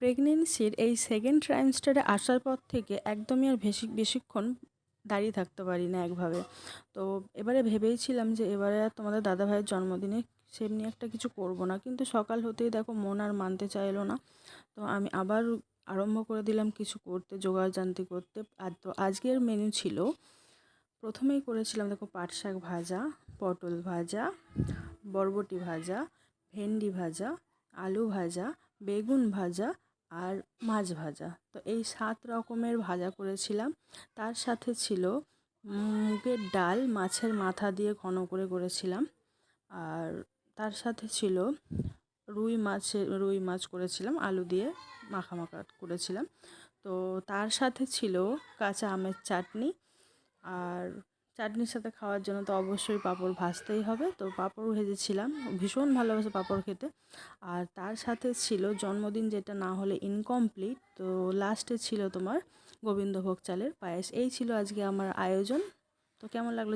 প্রেগনেন্সির এই সেকেন্ড ট্রাইমেস্টারে আসার পর থেকে একদমই আর বেশিক্ষণ দাঁড়িয়ে থাকতে পারি না একভাবে। তো এবারে ভেবেইছিলাম যে এবারে আর তোমাদের দাদাভাইয়ের জন্মদিনে সেমনি একটা কিছু করব না, কিন্তু সকাল হতেই দেখো মন আর মানতে চাইলো না। তো আমি আবার আরম্ভ করে দিলাম কিছু করতে, জোগাড়যন্ত্র করতে। আর তো আজকের মেনু ছিল, প্রথমেই করেছিলাম দেখো পাট শাক ভাজা, পটল ভাজা, বরবটি ভাজা, ভেন্ডি ভাজা, আলু ভাজা, বেগুন ভাজা আর মাছ ভাজা। তো এই 7 রকমের ভাজা করেছিলাম। তার সাথে ছিল মুগের ডাল মাছের মাথা দিয়ে ঘন করে করেছিলাম। আর তার সাথে ছিল রুই মাছ করেছিলাম, আলু দিয়ে মাখা করেছিলাম। তো তার সাথে ছিল কাঁচা আমের চাটনি। আর চাটনির সাথে খাওয়ার জন্য তো অবশ্যই পাঁপড় ভাজতেই হবে, তো পাঁপড় ভেজেছিলাম। ভীষণ ভালোবাসে পাঁপড় খেতে। আর তার সাথে ছিল জন্মদিন যেটা না হলে ইনকমপ্লিট, তো লাস্টে ছিল তোমার গোবিন্দভোগ চালের পায়েস। এই ছিল আজকে আমার আয়োজন। তো কেমন লাগলো